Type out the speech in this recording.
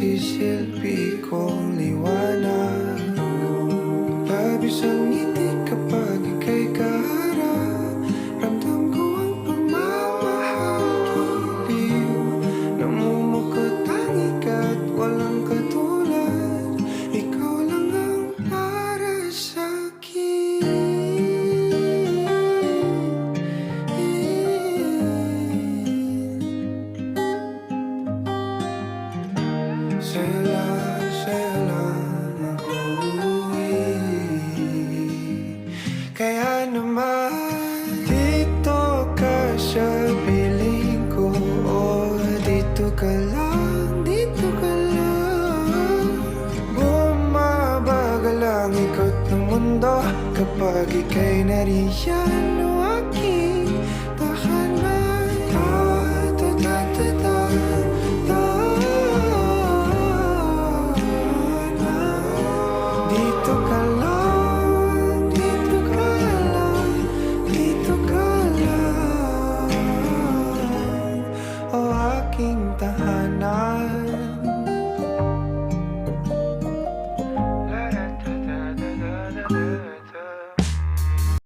nagsisilbi kong liwanag. Labis ang ngiti kapag ika'y kaharap. Ramdam ko ang pagmamahal, giliw. Namumukot ang ikat, walang katulad. Ikaw lang ang para sa'kin. Sa'yo lang ako uuwi. Kaya naman dito ka sa piling ko. O dito ka lang, dito ka lang. Bumabagal ang ikot ng mundo kapag ika'y nariyan.